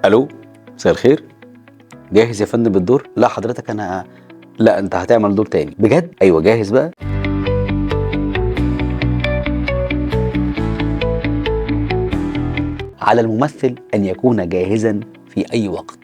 الو، مساء الخير. جاهز يا فندم بالدور؟ لا حضرتك لا انت هتعمل دور تاني بجد. ايوه جاهز بقى. على الممثل ان يكون جاهزا في اي وقت،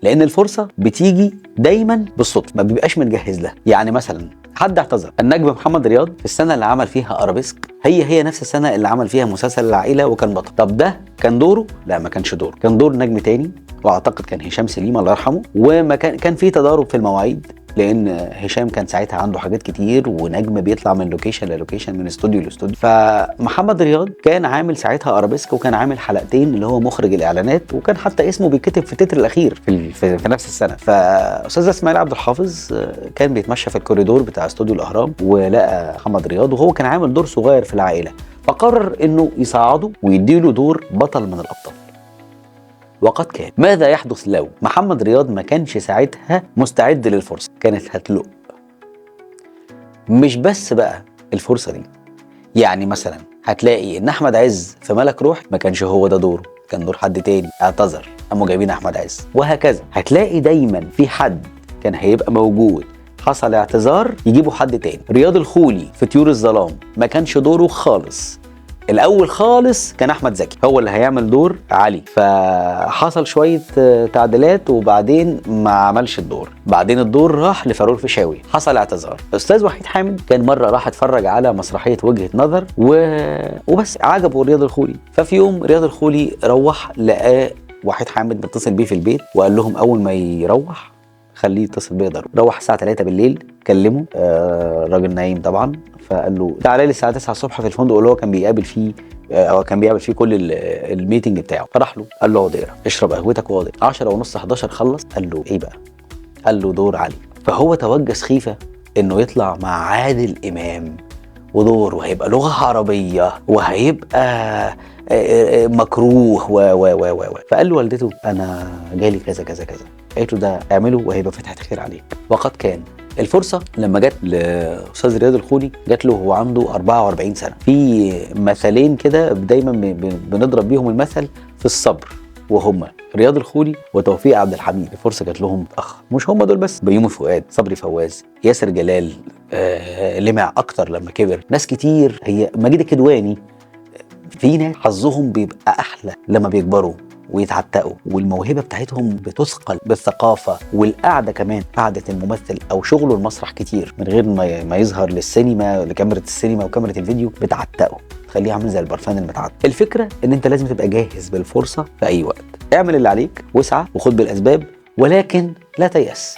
لان الفرصه بتيجي دايما بالصدفه، ما بيبقاش متجهز لها. يعني مثلا حد اعتذر، النجم محمد رياض في السنه اللي عمل فيها ارابيسك هي نفس السنه اللي عمل فيها مسلسل العائله وكان بطل. طب ده كان دوره؟ لا ما كانش دوره، كان دور نجم تاني، واعتقد كان هشام سليم الله يرحمه. وما كان في تضارب في المواعيد، لان هشام كان ساعتها عنده حاجات كتير، ونجم بيطلع من لوكيشن للوكيشن، من استوديو لاستوديو. فمحمد رياض كان عامل ساعتها ارابيسك، وكان عامل حلقتين اللي هو مخرج الاعلانات، وكان حتى اسمه بيتكتب في التتر الاخير في نفس السنه. فاستاذ اسماعيل عبد الحافظ كان بيتمشى في الكوريدور بتاع استوديو الاهرام، ولقى محمد رياض وهو كان عامل دور صغير في العائله، فقرر انه يصعده ويديله دور بطل من الابطال. وقد كان. ماذا يحدث لو محمد رياض ما كانش ساعتها مستعد للفرصه؟ كانت هتلق. مش بس بقى الفرصه دي، يعني مثلا هتلاقي ان احمد عز في ملك روح ما كانش هو ده دوره، كان دور حد تاني، اعتذر، قاموا جايبين احمد عز. وهكذا هتلاقي دايما في حد كان هيبقى موجود، حصل اعتذار، يجيبوا حد تاني. رياض الخولي في طيور الظلام ما كانش دوره خالص، الاول خالص كان احمد زكي هو اللي هيعمل دور علي، فحصل شويه تعديلات وبعدين ما عملش الدور. بعدين الدور راح لفاروق الفيشاوي، حصل اعتذار. استاذ وحيد حامد كان مره راح اتفرج على مسرحيه وجهه نظر وبس عجبه رياض الخولي. ففي يوم رياض الخولي روح لقى وحيد حامد متصل بيه في البيت، وقال لهم اول ما يروح خليه يتصل بيا ضروري. روح الساعه 3 بالليل كلمه، الراجل نايم طبعا، فقال له تعالى لي الساعه 9 الصبح في الفندق اللي هو كان بيقابل فيه، هو كان بيعمل فيه كل الميتنج بتاعه. فراح له قال له اقعد اقرا، اشرب قهوتك واقعد اقرا. 10 ونص 11 خلص، قال له ايه بقى؟ قال له دور علي. فهو توجه سخيفه انه يطلع مع عادل امام، ودور وهيبقى لغه عربيه وهيبقى مكروه و فقال له والدته انا جالي كذا كذا كذا. قالت له ده اعمله وهيبقى فتحه خير عليك. وقد كان. الفرصه لما جت لاستاذ رياض الخولي جت له وهو عنده 44 سنه. في مثلين كده دايما بنضرب بيهم المثل في الصبر، وهما رياض الخولي وتوفيق عبد الحميد. الفرصه جات لهم متاخر. مش هم دول بس، بيومي فؤاد، صبري فواز، ياسر جلال، لمع اكتر لما كبر، ناس كتير، هي ماجد الكدواني. في ناس حظهم بيبقى احلى لما بيكبروا ويتعتقوا، والموهبه بتاعتهم بتثقل بالثقافه والقعده، كمان قعده الممثل او شغله المسرح كتير من غير ما يظهر للسينما، لكاميرا السينما وكاميرا الفيديو، بتعتقه، تخليه عامل زي البرفان المتعتق. الفكره ان انت لازم تبقى جاهز بالفرصه في اي وقت. اعمل اللي عليك واسعى وخد بالاسباب، ولكن لا تيأس.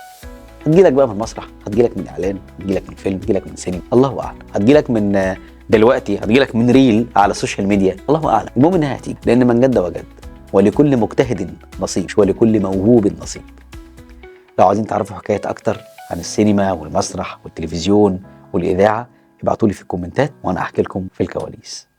هتجيلك بقى من مسرح، هتجيلك من اعلان، هتجيلك من فيلم، هتجيلك من سينما، الله اعلم، هتجيلك من دلوقتي، هتجيلك من ريل على السوشيال ميديا، الله اعلم. المهم انها هتيجي، لان من جد وجد، ولكل مجتهد نصيب، مش ولكل موهوب نصيب. لو عايزين تعرفوا حكايات اكتر عن السينما والمسرح والتلفزيون والاذاعه، ابعتوا لي في الكومنتات وانا احكي لكم في الكواليس.